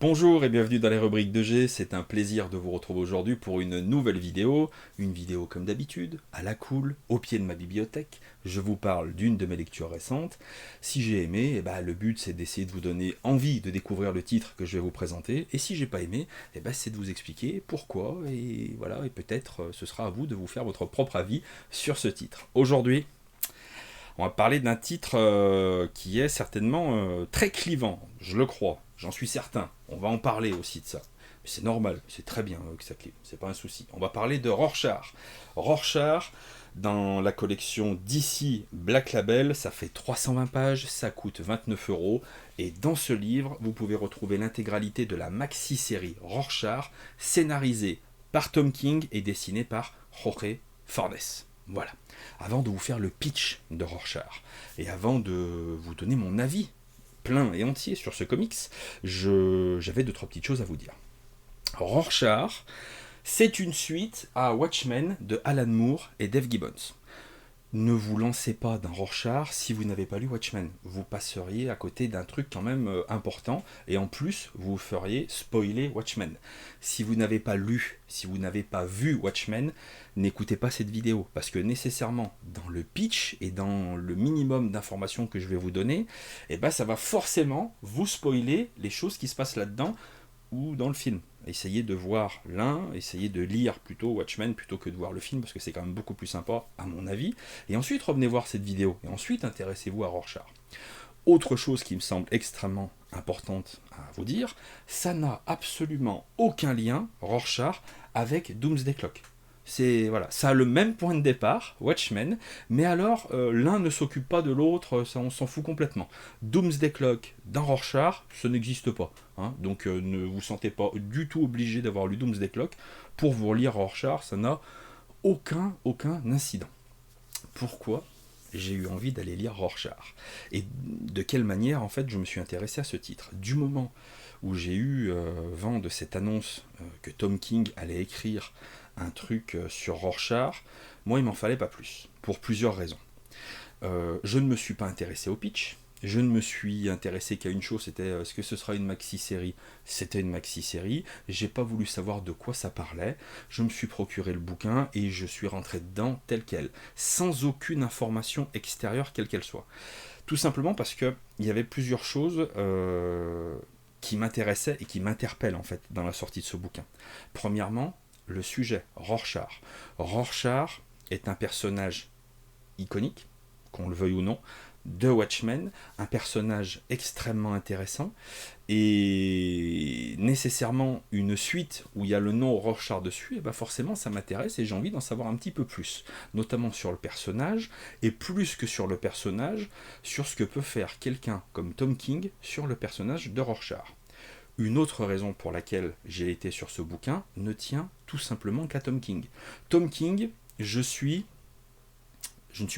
Bonjour et bienvenue dans les rubriques de G, c'est un plaisir de vous retrouver aujourd'hui pour une nouvelle vidéo, une vidéo comme d'habitude, à la cool, au pied de ma bibliothèque. Je vous parle d'une de mes lectures récentes. Si j'ai aimé, le but c'est d'essayer de vous donner envie de découvrir le titre que je vais vous présenter, et si j'ai pas aimé, c'est de vous expliquer pourquoi, et voilà, et peut-être ce sera à vous de vous faire votre propre avis sur ce titre. Aujourd'hui, on va parler d'un titre qui est certainement très clivant, je le crois, j'en suis certain. On va en parler aussi de ça. Mais c'est normal, c'est très bien que ça clive, c'est pas un souci. On va parler de Rorschach. Rorschach, dans la collection DC Black Label, ça fait 320 pages, ça coûte 29 €. Et dans ce livre, vous pouvez retrouver l'intégralité de la maxi-série Rorschach, scénarisée par Tom King et dessinée par Jorge Fornes. Voilà. Avant de vous faire le pitch de Rorschach, et avant de vous donner mon avis plein et entier sur ce comics, j'avais deux, trois petites choses à vous dire. Rorschach, c'est une suite à Watchmen de Alan Moore et Dave Gibbons. Ne vous lancez pas dans Rorschach si vous n'avez pas lu Watchmen. Vous passeriez à côté d'un truc quand même important, et en plus, vous feriez spoiler Watchmen. Si vous n'avez pas lu, si vous n'avez pas vu Watchmen, n'écoutez pas cette vidéo, parce que nécessairement, dans le pitch et dans le minimum d'informations que je vais vous donner, ça va forcément vous spoiler les choses qui se passent là-dedans, ou dans le film. Essayez de voir l'un, essayez de lire plutôt Watchmen plutôt que de voir le film, parce que c'est quand même beaucoup plus sympa, à mon avis. Et ensuite, revenez voir cette vidéo, et ensuite, intéressez-vous à Rorschach. Autre chose qui me semble extrêmement importante à vous dire, ça n'a absolument aucun lien, Rorschach, avec Doomsday Clock. Voilà, ça a le même point de départ, Watchmen, mais alors l'un ne s'occupe pas de l'autre, ça on s'en fout complètement. Doomsday Clock dans Rorschach, ça n'existe pas, hein, donc ne vous sentez pas du tout obligé d'avoir lu Doomsday Clock pour vous relire Rorschach, ça n'a aucun incident. Pourquoi j'ai eu envie d'aller lire Rorschach? Et de quelle manière en fait je me suis intéressé à ce titre? Du moment où j'ai eu vent de cette annonce que Tom King allait écrire un truc sur Rorschach, moi il m'en fallait pas plus, pour plusieurs raisons. Je ne me suis pas intéressé au pitch, je ne me suis intéressé qu'à une chose, c'était est-ce que ce sera une maxi-série? C'était une maxi-série, j'ai pas voulu savoir de quoi ça parlait, je me suis procuré le bouquin et je suis rentré dedans tel quel, sans aucune information extérieure quelle qu'elle soit. Tout simplement parce qu'il y avait plusieurs choses qui m'intéressaient et qui m'interpellent en fait dans la sortie de ce bouquin. Premièrement, le sujet, Rorschach. Rorschach est un personnage iconique, qu'on le veuille ou non, de Watchmen, un personnage extrêmement intéressant, et nécessairement une suite où il y a le nom Rorschach dessus, et forcément ça m'intéresse et j'ai envie d'en savoir un petit peu plus, notamment sur le personnage, et plus que sur le personnage, sur ce que peut faire quelqu'un comme Tom King sur le personnage de Rorschach. Une autre raison pour laquelle j'ai été sur ce bouquin ne tient tout simplement qu'à Tom King. Tom King, je ne suis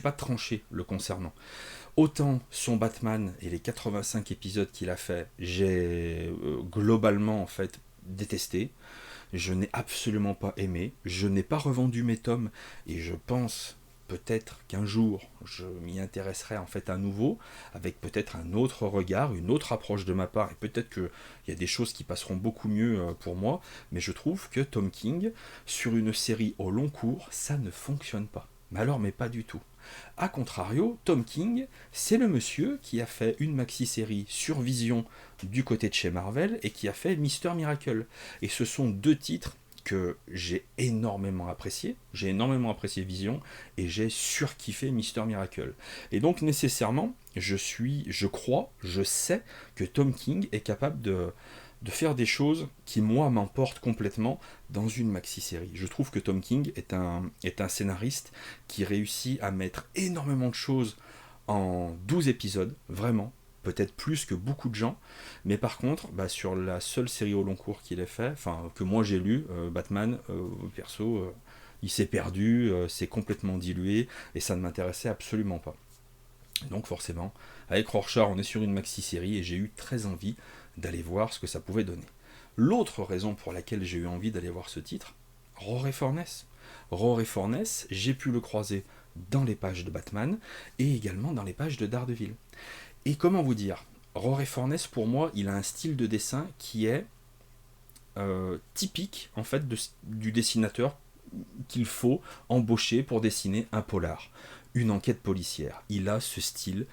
pas tranché le concernant. Autant son Batman et les 85 épisodes qu'il a fait, j'ai globalement en fait détesté. Je n'ai absolument pas aimé. Je n'ai pas revendu mes tomes et je pense peut-être qu'un jour je m'y intéresserai en fait à nouveau, avec peut-être un autre regard, une autre approche de ma part, et peut-être qu'il y a des choses qui passeront beaucoup mieux pour moi, mais je trouve que Tom King, sur une série au long cours, ça ne fonctionne pas. Mais pas du tout. A contrario, Tom King, c'est le monsieur qui a fait une maxi-série sur Vision du côté de chez Marvel et qui a fait Mister Miracle. Et ce sont deux titres que j'ai énormément apprécié. J'ai énormément apprécié Vision et j'ai surkiffé Mister Miracle. Et donc nécessairement, je crois, je sais que Tom King est capable de faire des choses qui, moi, m'emportent complètement dans une maxi-série. Je trouve que Tom King est un scénariste qui réussit à mettre énormément de choses en 12 épisodes, vraiment, peut-être plus que beaucoup de gens, mais par contre, sur la seule série au long cours qu'il ait fait, enfin, que moi j'ai lu, Batman, perso, il s'est perdu, c'est complètement dilué, et ça ne m'intéressait absolument pas. Donc forcément, avec Rorschach, on est sur une maxi-série, et j'ai eu très envie d'aller voir ce que ça pouvait donner. L'autre raison pour laquelle j'ai eu envie d'aller voir ce titre, Rory Fornes. Rory Fornes, j'ai pu le croiser dans les pages de Batman et également dans les pages de Daredevil. Et comment vous dire, Rory Fornes, pour moi, il a un style de dessin qui est typique en fait du dessinateur qu'il faut embaucher pour dessiner un polar, une enquête policière. Il a ce style,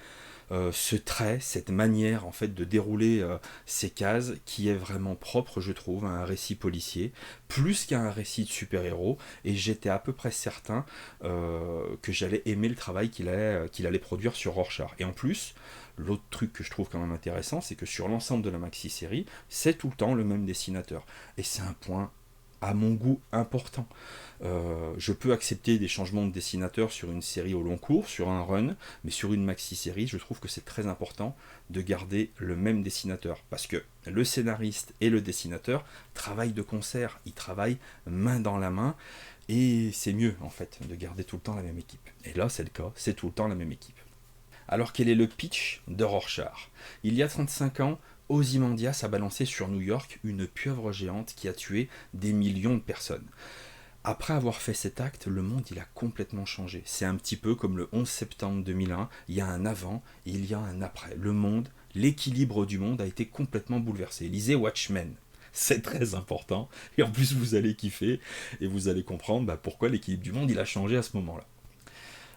ce trait, cette manière en fait de dérouler ces cases qui est vraiment propre, je trouve, à un récit policier, plus qu'à un récit de super-héros, et j'étais à peu près certain que j'allais aimer le travail qu'il allait produire sur Rorschach. Et en plus, l'autre truc que je trouve quand même intéressant, c'est que sur l'ensemble de la maxi-série, c'est tout le temps le même dessinateur. Et c'est un point à mon goût important. Je peux accepter des changements de dessinateur sur une série au long cours, sur un run, mais sur une maxi-série, je trouve que c'est très important de garder le même dessinateur, parce que le scénariste et le dessinateur travaillent de concert, ils travaillent main dans la main, et c'est mieux en fait de garder tout le temps la même équipe. Et là c'est le cas, c'est tout le temps la même équipe. Alors quel est le pitch de Rorschach? Il y a 35 ans, Ozymandias a balancé sur New York une pieuvre géante qui a tué des millions de personnes. Après avoir fait cet acte, le monde il a complètement changé. C'est un petit peu comme le 11 septembre 2001, il y a un avant et il y a un après. Le monde, l'équilibre du monde a été complètement bouleversé. Lisez Watchmen, c'est très important. Et en plus vous allez kiffer et vous allez comprendre pourquoi l'équilibre du monde il a changé à ce moment-là.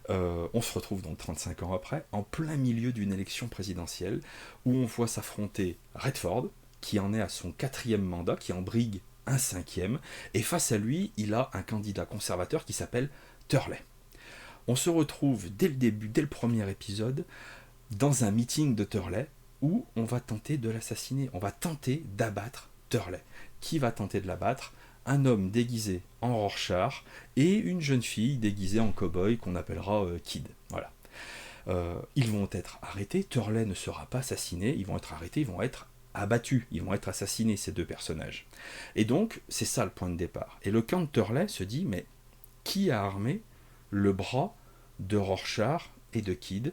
On se retrouve donc 35 ans après, en plein milieu d'une élection présidentielle, où on voit s'affronter Redford, qui en est à son 4e mandat, qui en brigue un 5e, et face à lui, il a un candidat conservateur qui s'appelle Turley. On se retrouve dès le début, dès le premier épisode, dans un meeting de Turley, où on va tenter de l'assassiner, on va tenter d'abattre Turley. Qui va tenter de l'abattre? Un homme déguisé en Rorschach et une jeune fille déguisée en cow-boy qu'on appellera Kid. Voilà. Ils vont être arrêtés, Turley ne sera pas assassiné, ils vont être arrêtés, ils vont être abattus, ils vont être assassinés, ces deux personnages. Et donc, c'est ça le point de départ. Et le camp de Turley se dit, mais qui a armé le bras de Rorschach et de Kid?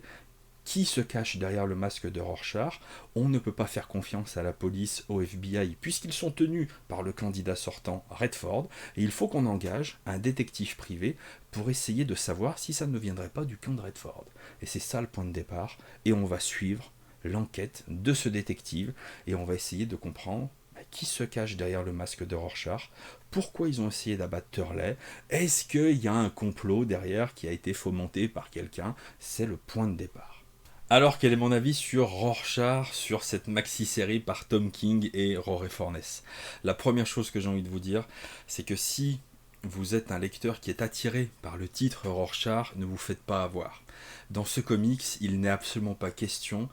Qui se cache derrière le masque de Rorschach? On ne peut pas faire confiance à la police, au FBI, puisqu'ils sont tenus par le candidat sortant Redford, et il faut qu'on engage un détective privé pour essayer de savoir si ça ne viendrait pas du camp de Redford. Et c'est ça le point de départ, et on va suivre l'enquête de ce détective, et on va essayer de comprendre qui se cache derrière le masque de Rorschach, pourquoi ils ont essayé d'abattre Turley, est-ce qu'il y a un complot derrière qui a été fomenté par quelqu'un? C'est le point de départ. Alors, quel est mon avis sur Rorschach, sur cette maxi-série par Tom King et Rory Fornes? La première chose que j'ai envie de vous dire, c'est que si vous êtes un lecteur qui est attiré par le titre Rorschach, ne vous faites pas avoir. Dans ce comics, il n'est absolument pas question,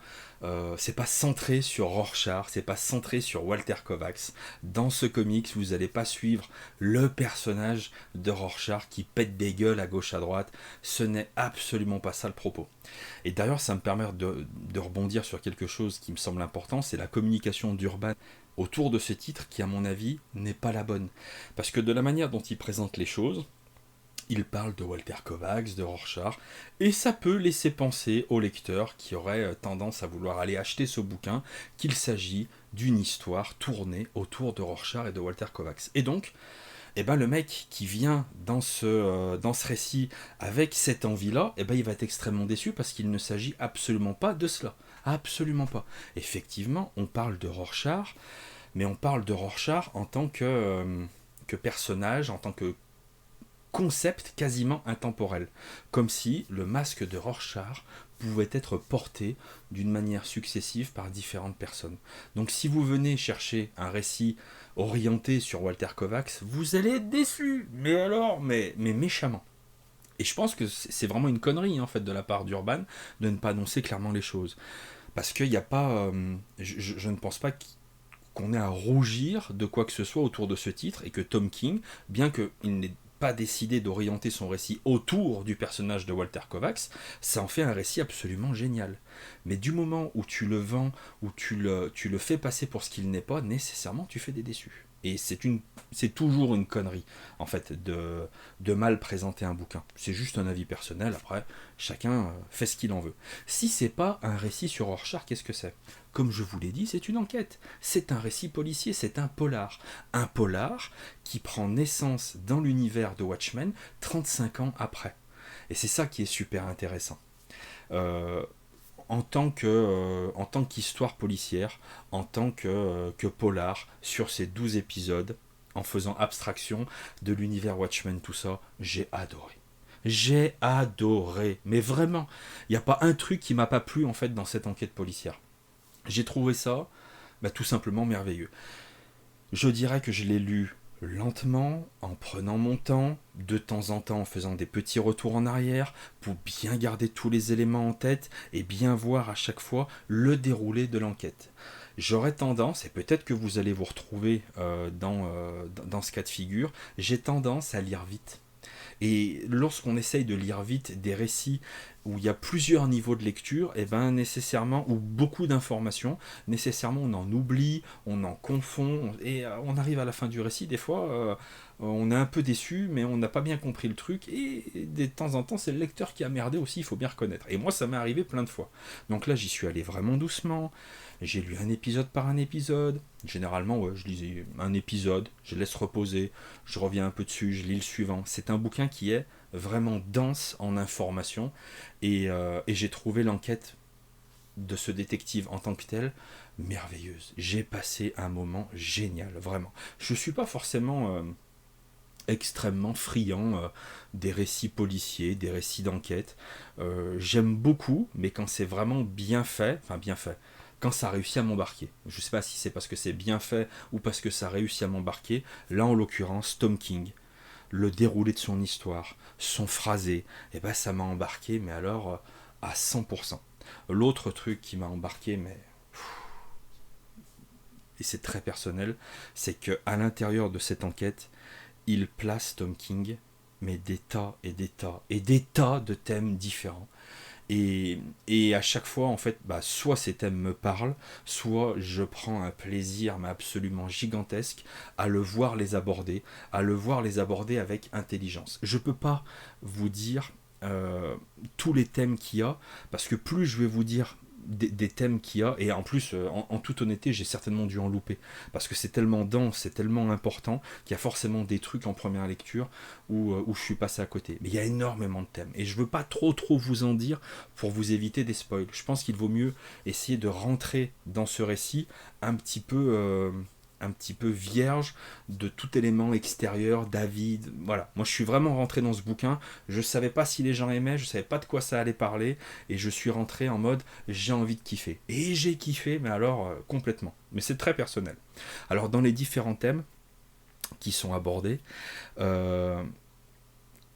c'est pas centré sur Rorschach, c'est pas centré sur Walter Kovacs. Dans ce comics, vous n'allez pas suivre le personnage de Rorschach qui pète des gueules à gauche à droite. Ce n'est absolument pas ça le propos. Et d'ailleurs, ça me permet de rebondir sur quelque chose qui me semble important, c'est la communication d'Urban autour de ce titre qui, à mon avis, n'est pas la bonne. Parce que de la manière dont il présente les choses, il parle de Walter Kovacs, de Rorschach, et ça peut laisser penser au lecteur qui aurait tendance à vouloir aller acheter ce bouquin qu'il s'agit d'une histoire tournée autour de Rorschach et de Walter Kovacs. Et donc, le mec qui vient dans ce récit avec cette envie-là, il va être extrêmement déçu parce qu'il ne s'agit absolument pas de cela. Absolument pas. Effectivement, on parle de Rorschach, mais on parle de Rorschach en tant que personnage, en tant que concept quasiment intemporel. Comme si le masque de Rorschach pouvait être porté d'une manière successive par différentes personnes. Donc si vous venez chercher un récit orienté sur Walter Kovacs, vous allez être déçu, mais méchamment. Et je pense que c'est vraiment une connerie en fait de la part d'Urban de ne pas annoncer clairement les choses. Parce qu'il n'y a pas... je ne pense pas qu'on ait à rougir de quoi que ce soit autour de ce titre et que Tom King, bien qu'il n'ait pas décidé d'orienter son récit autour du personnage de Walter Kovacs, ça en fait un récit absolument génial. Mais du moment où tu le vends, où tu le fais passer pour ce qu'il n'est pas, nécessairement tu fais des déçus. Et c'est toujours une connerie, en fait, de mal présenter un bouquin. C'est juste un avis personnel, après, chacun fait ce qu'il en veut. Si c'est pas un récit sur Rorschach, qu'est-ce que c'est? Comme je vous l'ai dit, c'est une enquête. C'est un récit policier, c'est un polar. Un polar qui prend naissance dans l'univers de Watchmen 35 ans après. Et c'est ça qui est super intéressant. en tant qu'histoire policière, en tant que polar, sur ces 12 épisodes, en faisant abstraction de l'univers Watchmen, tout ça, j'ai adoré. J'ai adoré, mais vraiment, il n'y a pas un truc qui m'a pas plu en fait dans cette enquête policière. J'ai trouvé ça tout simplement merveilleux. Je dirais que je l'ai lu lentement, en prenant mon temps, de temps en temps en faisant des petits retours en arrière, pour bien garder tous les éléments en tête et bien voir à chaque fois le déroulé de l'enquête. J'aurais tendance, et peut-être que vous allez vous retrouver dans ce cas de figure, j'ai tendance à lire vite. Et lorsqu'on essaye de lire vite des récits où il y a plusieurs niveaux de lecture, et ben nécessairement, ou beaucoup d'informations, nécessairement on en oublie, on en confond, et on arrive à la fin du récit, des fois on est un peu déçu, mais on n'a pas bien compris le truc, et de temps en temps c'est le lecteur qui a merdé aussi, il faut bien reconnaître. Et moi ça m'est arrivé plein de fois. Donc là j'y suis allé vraiment doucement, j'ai lu un épisode par un épisode. Généralement, ouais, je lisais un épisode, je laisse reposer, je reviens un peu dessus, je lis le suivant. C'est un bouquin qui est vraiment dense en informations et j'ai trouvé l'enquête de ce détective en tant que tel merveilleuse. J'ai passé un moment génial, vraiment. Je ne suis pas forcément extrêmement friand des récits policiers, des récits d'enquête. J'aime beaucoup, mais quand c'est vraiment bien fait, quand ça réussit à m'embarquer. Je ne sais pas si c'est parce que c'est bien fait ou parce que ça réussit à m'embarquer. Là, en l'occurrence, Tom King, le déroulé de son histoire, son phrasé, ça m'a embarqué, mais alors à 100%. L'autre truc qui m'a embarqué, et c'est très personnel, c'est que à l'intérieur de cette enquête, il place Tom King, mais des tas et des tas et des tas de thèmes différents. Et à chaque fois, en fait, soit ces thèmes me parlent, soit je prends un plaisir absolument gigantesque à le voir les aborder, avec intelligence. Je ne peux pas vous dire tous les thèmes qu'il y a, parce que plus je vais vous dire des thèmes qu'il y a, et en plus, en toute honnêteté, j'ai certainement dû en louper, parce que c'est tellement dense, c'est tellement important, qu'il y a forcément des trucs en première lecture où je suis passé à côté. Mais il y a énormément de thèmes, et je veux pas trop vous en dire pour vous éviter des spoils. Je pense qu'il vaut mieux essayer de rentrer dans ce récit un petit peu... un petit peu vierge de tout élément extérieur, d'avis. Voilà, moi je suis vraiment rentré dans ce bouquin, je savais pas si les gens aimaient, je savais pas de quoi ça allait parler, et je suis rentré en mode j'ai envie de kiffer. Et j'ai kiffé, mais alors complètement. Mais c'est très personnel. Alors dans les différents thèmes qui sont abordés, euh,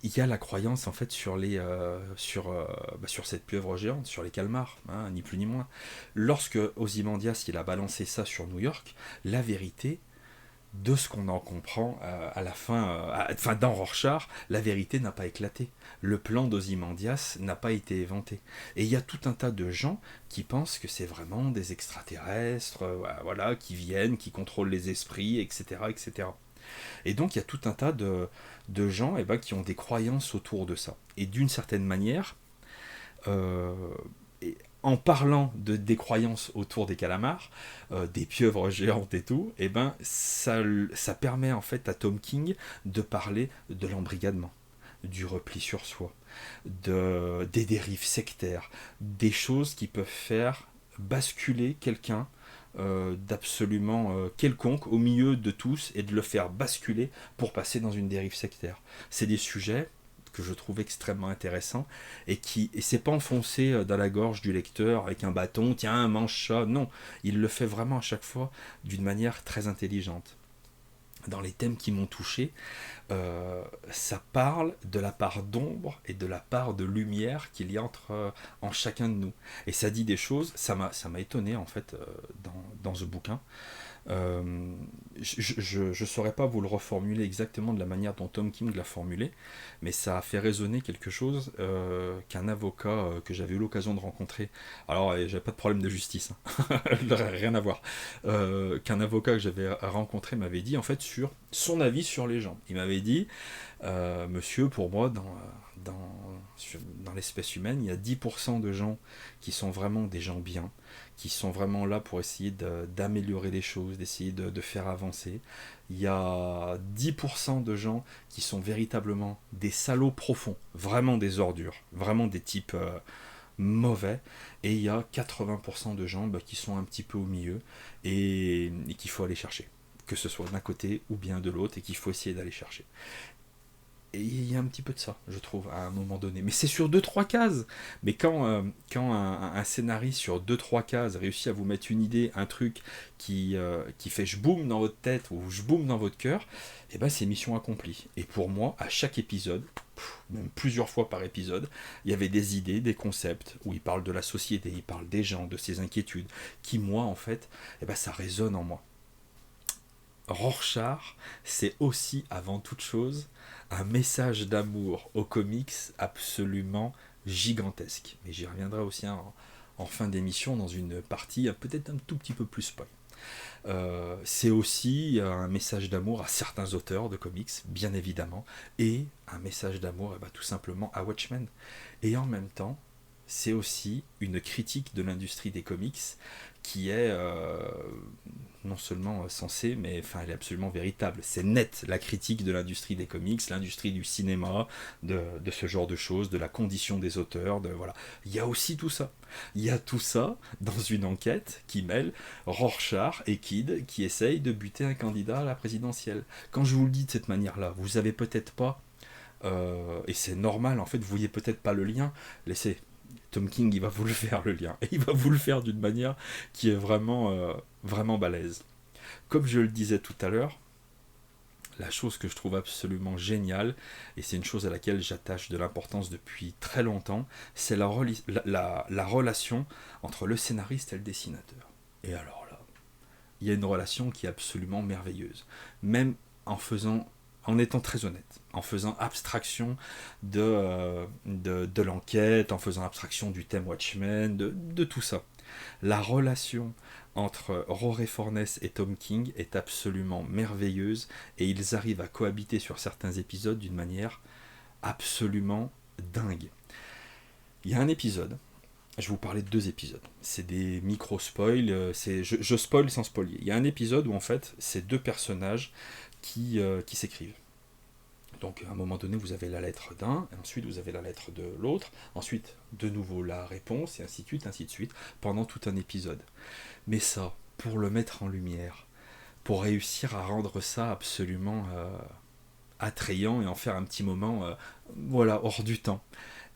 il y a la croyance en fait sur cette pieuvre géante, sur les calmars, hein, ni plus ni moins. Lorsque Ozymandias il a balancé ça sur New York, la vérité, de ce qu'on en comprend à la fin, dans Rorschach, la vérité n'a pas éclaté. Le plan d'Ozymandias n'a pas été éventé. Et il y a tout un tas de gens qui pensent que c'est vraiment des extraterrestres, voilà, qui viennent, qui contrôlent les esprits, etc., etc. Et donc il y a tout un tas de gens qui ont des croyances autour de ça. Et d'une certaine manière, euh, en parlant des croyances autour des calamars, des pieuvres géantes et tout, ça permet en fait à Tom King de parler de l'embrigadement, du repli sur soi, des dérives sectaires, des choses qui peuvent faire basculer quelqu'un d'absolument quelconque au milieu de tous et de le faire basculer pour passer dans une dérive sectaire. C'est des sujets que je trouve extrêmement intéressants et c'est pas enfoncé dans la gorge du lecteur avec un bâton, tiens, mange ça, non, il le fait vraiment à chaque fois d'une manière très intelligente. Dans les thèmes qui m'ont touché, ça parle de la part d'ombre et de la part de lumière qu'il y a en chacun de nous. Et ça dit des choses, ça m'a étonné en fait dans ce bouquin. Je ne saurais pas vous le reformuler exactement de la manière dont Tom King l'a formulé, mais ça a fait résonner quelque chose qu'un avocat que j'avais eu l'occasion de rencontrer, alors j'avais pas de problème de justice, hein, rien à voir, qu'un avocat que j'avais rencontré m'avait dit en fait sur son avis sur les gens. Il m'avait dit, monsieur, pour moi, dans l'espèce humaine, il y a 10% de gens qui sont vraiment des gens bien, qui sont vraiment là pour essayer d'améliorer les choses, d'essayer de faire avancer. Il y a 10% de gens qui sont véritablement des salauds profonds, vraiment des ordures, vraiment des types mauvais, et il y a 80% de gens qui sont un petit peu au milieu, et qu'il faut aller chercher, que ce soit d'un côté ou bien de l'autre, et qu'il faut essayer d'aller chercher. Et il y a un petit peu de ça, je trouve, à un moment donné. Mais c'est sur deux trois cases. Mais quand un scénariste sur deux trois cases réussit à vous mettre une idée, un truc qui fait boum dans votre tête ou boum dans votre cœur, et ben c'est mission accomplie. Et pour moi, à chaque épisode, même plusieurs fois par épisode, il y avait des idées, des concepts, où il parle de la société, il parle des gens, de ses inquiétudes, qui moi, en fait, ça résonne en moi. Rorschach, c'est aussi avant toute chose un message d'amour aux comics absolument gigantesque. Mais j'y reviendrai aussi en fin d'émission dans une partie peut-être un tout petit peu plus spoil. C'est aussi un message d'amour à certains auteurs de comics, bien évidemment, et un message d'amour tout simplement à Watchmen. Et en même temps, c'est aussi une critique de l'industrie des comics qui est non seulement censée, mais elle est absolument véritable. C'est net la critique de l'industrie des comics, l'industrie du cinéma, de ce genre de choses, de la condition des auteurs, voilà. Il y a aussi tout ça. Il y a tout ça dans une enquête qui mêle Rorschach et Kid qui essayent de buter un candidat à la présidentielle. Quand je vous le dis de cette manière-là, vous avez peut-être pas, et c'est normal en fait, vous voyez peut-être pas le lien, laissez. Tom King, il va vous le faire le lien. Et il va vous le faire d'une manière qui est vraiment balèze. Comme je le disais tout à l'heure, la chose que je trouve absolument géniale, et c'est une chose à laquelle j'attache de l'importance depuis très longtemps, c'est la relation entre le scénariste et le dessinateur. Et alors là, il y a une relation qui est absolument merveilleuse. Même en étant très honnête, en faisant abstraction de l'enquête, en faisant abstraction du thème Watchmen, de tout ça. La relation entre Rory Fornes et Tom King est absolument merveilleuse et ils arrivent à cohabiter sur certains épisodes d'une manière absolument dingue. Il y a un épisode, je vais vous parler de deux épisodes, c'est des micro-spoils, je spoil sans spoiler. Il y a un épisode où en fait c'est deux personnages qui s'écrivent. Donc à un moment donné, vous avez la lettre d'un, et ensuite vous avez la lettre de l'autre, ensuite de nouveau la réponse, et ainsi de suite, pendant tout un épisode. Mais ça, pour le mettre en lumière, pour réussir à rendre ça absolument attrayant et en faire un petit moment hors du temps,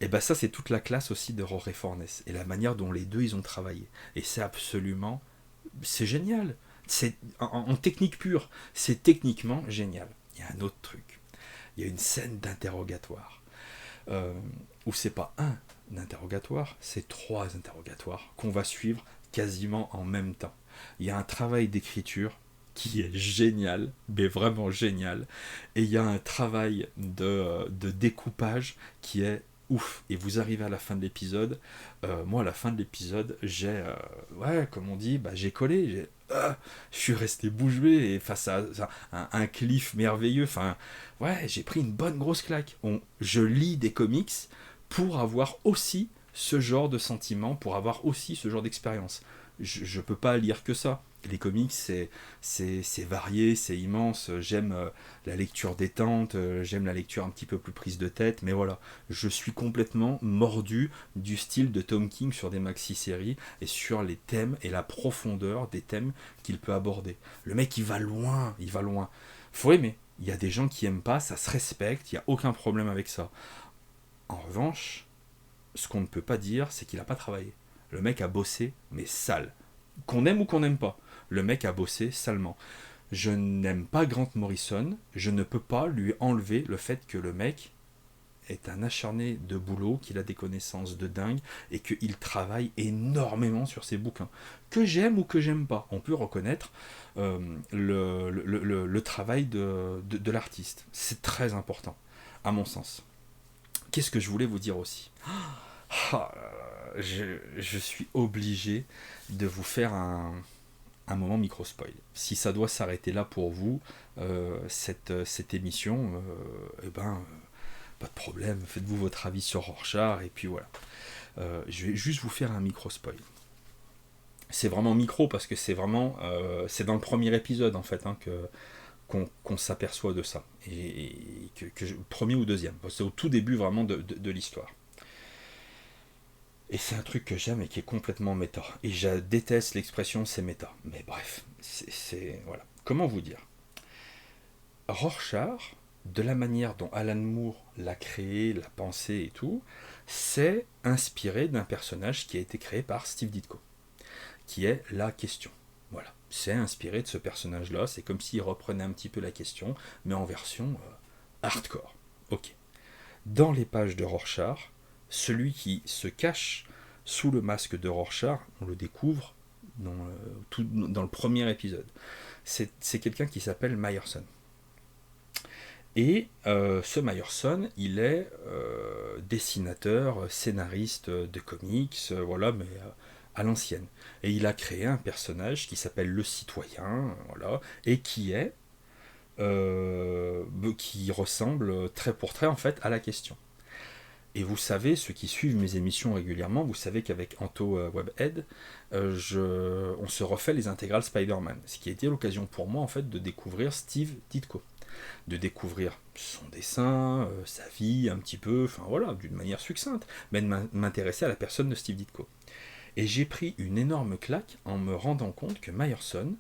et ça c'est toute la classe aussi de Rory Fornes, et la manière dont les deux ils ont travaillé. Et c'est génial. C'est en technique pure, c'est techniquement génial. Il y a un autre truc. Il y a une scène d'interrogatoire où c'est pas un interrogatoire, c'est trois interrogatoires qu'on va suivre quasiment en même temps. Il y a un travail d'écriture qui est génial, mais vraiment génial, et il y a un travail de découpage qui est ouf. Et vous arrivez à la fin de l'épisode, moi à la fin de l'épisode, comme on dit, j'ai collé, je suis resté bouche bée et face à un cliff merveilleux. J'ai pris une bonne grosse claque. Je lis des comics pour avoir aussi ce genre de sentiment, pour avoir aussi ce genre d'expérience. Je peux pas lire que ça. Les comics, c'est varié, c'est immense. J'aime la lecture détente, j'aime la lecture un petit peu plus prise de tête, mais voilà, je suis complètement mordu du style de Tom King sur des maxi-séries et sur les thèmes et la profondeur des thèmes qu'il peut aborder. Le mec, il va loin, il va loin. Faut aimer. Il y a des gens qui aiment pas, ça se respecte, il n'y a aucun problème avec ça. En revanche, ce qu'on ne peut pas dire, c'est qu'il n'a pas travaillé. Le mec a bossé, mais sale. Qu'on aime ou qu'on n'aime pas, le mec a bossé salement. Je n'aime pas Grant Morrison, je ne peux pas lui enlever le fait que le mec est un acharné de boulot, qu'il a des connaissances de dingue et qu'il travaille énormément sur ses bouquins. Que j'aime ou que j'aime pas, on peut reconnaître le travail de l'artiste. C'est très important, à mon sens. Qu'est-ce que je voulais vous dire aussi ? Je suis obligé de vous faire un moment micro-spoil. Si ça doit s'arrêter là pour vous, cette émission, pas de problème, faites-vous votre avis sur Rorschach, et puis voilà. Je vais juste vous faire un micro-spoil. C'est vraiment micro, parce que c'est vraiment... c'est dans le premier épisode, en fait, qu'on s'aperçoit de ça. Premier ou deuxième. C'est au tout début, vraiment, de l'histoire. Et c'est un truc que j'aime et qui est complètement méta. Et je déteste l'expression c'est méta. Mais bref, voilà. Comment vous dire? Rorschach, de la manière dont Alan Moore l'a créé, l'a pensé et tout, c'est inspiré d'un personnage qui a été créé par Steve Ditko, qui est la question. Voilà. C'est inspiré de ce personnage-là. C'est comme s'il reprenait un petit peu la question, mais en version hardcore. Ok. Dans les pages de Rorschach, celui qui se cache sous le masque de Rorschach, on le découvre dans le premier épisode. C'est quelqu'un qui s'appelle Myerson. Et ce Myerson, il est dessinateur, scénariste de comics, voilà, mais à l'ancienne. Et il a créé un personnage qui s'appelle le Citoyen, voilà, et qui ressemble trait pour trait en fait à la question. Et vous savez, ceux qui suivent mes émissions régulièrement, vous savez qu'avec Anto Webhead, on se refait les intégrales Spider-Man, ce qui a été l'occasion pour moi en fait de découvrir Steve Ditko, de découvrir son dessin, sa vie un petit peu, enfin voilà, d'une manière succincte, mais de m'intéresser à la personne de Steve Ditko. Et j'ai pris une énorme claque en me rendant compte que Myerson,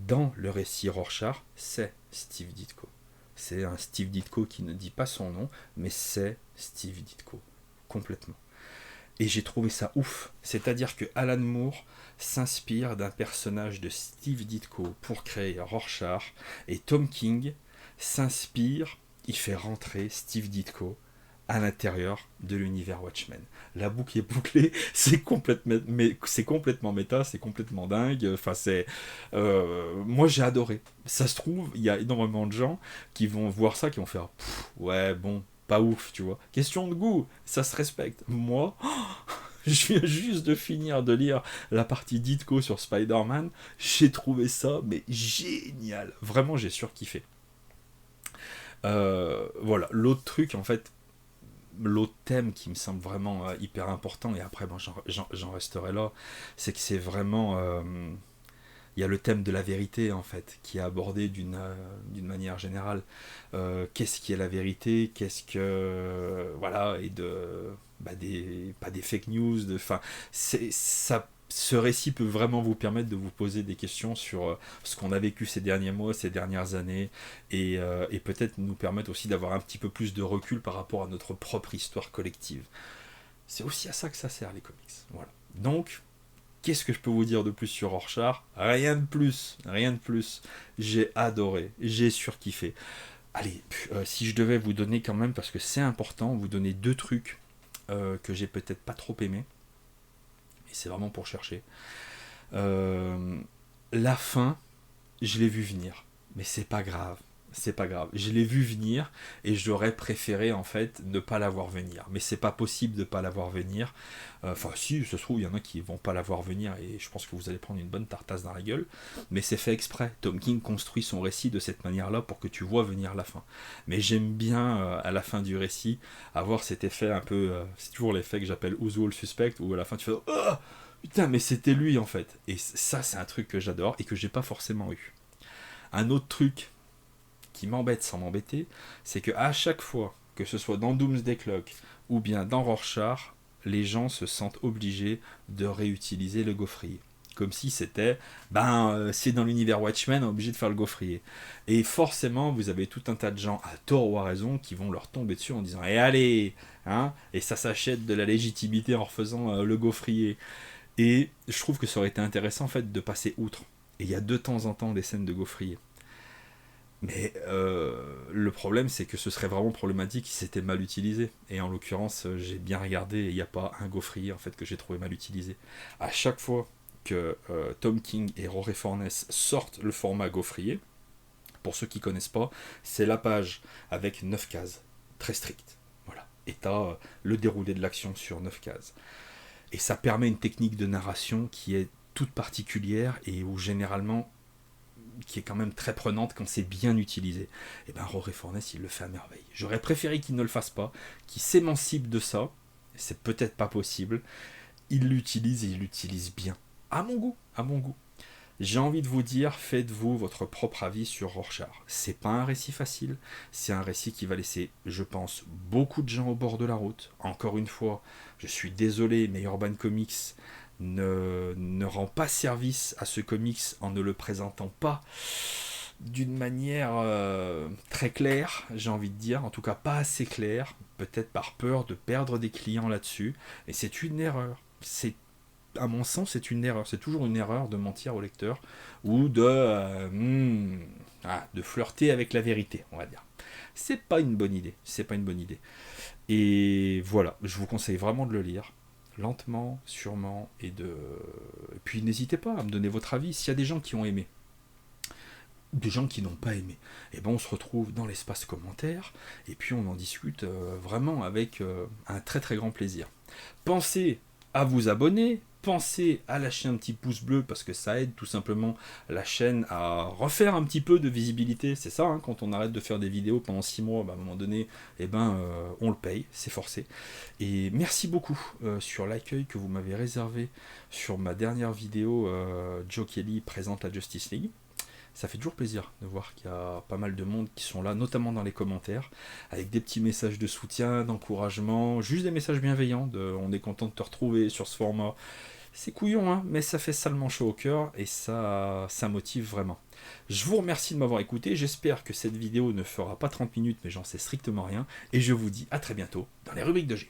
dans le récit Rorschach, c'est Steve Ditko. C'est un Steve Ditko qui ne dit pas son nom, mais c'est Steve Ditko, complètement. Et j'ai trouvé ça ouf. C'est-à-dire que Alan Moore s'inspire d'un personnage de Steve Ditko pour créer Rorschach, et Tom King s'inspire, il fait rentrer Steve Ditko à l'intérieur de l'univers Watchmen. La boucle est bouclée, c'est complètement méta, c'est complètement dingue. Enfin, moi j'ai adoré. Ça se trouve, il y a énormément de gens qui vont voir ça, qui vont faire ouais, bon, pas ouf, tu vois. Question de goût, ça se respecte. Moi, je viens juste de finir de lire la partie Ditko sur Spider-Man. J'ai trouvé ça, mais génial. Vraiment, j'ai surkiffé. Voilà, l'autre truc, en fait, l'autre thème qui me semble vraiment hyper important, et après bon, j'en resterai là, c'est que c'est vraiment il y a le thème de la vérité en fait qui est abordé d'une manière générale. Qu'est-ce qui est la vérité, qu'est-ce que voilà, et pas des fake news, enfin ça, ce récit peut vraiment vous permettre de vous poser des questions sur ce qu'on a vécu ces derniers mois, ces dernières années, et peut-être nous permettre aussi d'avoir un petit peu plus de recul par rapport à notre propre histoire collective. C'est aussi à ça que ça sert les comics. Voilà. Donc, qu'est-ce que je peux vous dire de plus sur Rorschach? Rien de plus, rien de plus. J'ai adoré, j'ai surkiffé. Allez, si je devais vous donner quand même, parce que c'est important, vous donner deux trucs que j'ai peut-être pas trop aimé, et c'est vraiment pour chercher. La fin, je l'ai vu venir, mais c'est pas grave. C'est pas grave. Je l'ai vu venir et j'aurais préféré en fait ne pas la voir venir. Mais c'est pas possible de pas la voir venir. Enfin, si, ça se trouve, il y en a qui vont pas la voir venir et je pense que vous allez prendre une bonne tartasse dans la gueule. Mais c'est fait exprès. Tom King construit son récit de cette manière-là pour que tu vois venir la fin. Mais j'aime bien à la fin du récit avoir cet effet un peu. C'est toujours l'effet que j'appelle Usual Suspect où à la fin tu fais oh putain, mais c'était lui en fait. Et ça, c'est un truc que j'adore et que j'ai pas forcément eu. Un autre truc qui m'embête sans m'embêter, c'est que à chaque fois, que ce soit dans Doomsday Clock ou bien dans Rorschach, les gens se sentent obligés de réutiliser le gaufrier. Comme si c'était, c'est dans l'univers Watchmen, on est obligé de faire le gaufrier. Et forcément, vous avez tout un tas de gens, à tort ou à raison, qui vont leur tomber dessus en disant « Eh allez hein !» Et ça s'achète de la légitimité en refaisant le gaufrier. Et je trouve que ça aurait été intéressant en fait de passer outre. Et il y a de temps en temps des scènes de gaufrier. Mais le problème, c'est que ce serait vraiment problématique si c'était mal utilisé. Et en l'occurrence, j'ai bien regardé et il n'y a pas un gaufrier en fait, que j'ai trouvé mal utilisé. À chaque fois que Tom King et Rory Fornes sortent le format gaufrier, pour ceux qui ne connaissent pas, c'est la page avec 9 cases, très strictes. Voilà. Et tu as le déroulé de l'action sur 9 cases. Et ça permet une technique de narration qui est toute particulière et où généralement qui est quand même très prenante quand c'est bien utilisé. Et ben Rory Fornes, il le fait à merveille. J'aurais préféré qu'il ne le fasse pas, qu'il s'émancipe de ça. C'est peut-être pas possible. Il l'utilise et il l'utilise bien. À mon goût, à mon goût. J'ai envie de vous dire, faites-vous votre propre avis sur Rorschach. C'est pas un récit facile, c'est un récit qui va laisser, je pense, beaucoup de gens au bord de la route. Encore une fois, je suis désolé, mais Urban Comics ne rend pas service à ce comics en ne le présentant pas d'une manière très claire, j'ai envie de dire, en tout cas pas assez claire, peut-être par peur de perdre des clients là-dessus, et c'est une erreur. C'est à mon sens, c'est une erreur. C'est toujours une erreur de mentir au lecteur ou de flirter avec la vérité, on va dire. C'est pas une bonne idée. C'est pas une bonne idée. Et voilà, je vous conseille vraiment de le lire lentement, sûrement, et puis n'hésitez pas à me donner votre avis. S'il y a des gens qui ont aimé, des gens qui n'ont pas aimé, et ben on se retrouve dans l'espace commentaire et puis on en discute vraiment avec un très très grand plaisir. Pensez à vous abonner, pensez à lâcher un petit pouce bleu parce que ça aide tout simplement la chaîne à refaire un petit peu de visibilité. C'est ça, hein, quand on arrête de faire des vidéos pendant 6 mois, à un moment donné, on le paye, c'est forcé. Et merci beaucoup sur l'accueil que vous m'avez réservé sur ma dernière vidéo, Joe Kelly présente la Justice League. Ça fait toujours plaisir de voir qu'il y a pas mal de monde qui sont là, notamment dans les commentaires, avec des petits messages de soutien, d'encouragement, juste des messages bienveillants, on est content de te retrouver sur ce format. C'est couillon, hein, mais ça fait salement chaud au cœur et ça motive vraiment. Je vous remercie de m'avoir écouté, j'espère que cette vidéo ne fera pas 30 minutes, mais j'en sais strictement rien, et je vous dis à très bientôt dans les rubriques de G.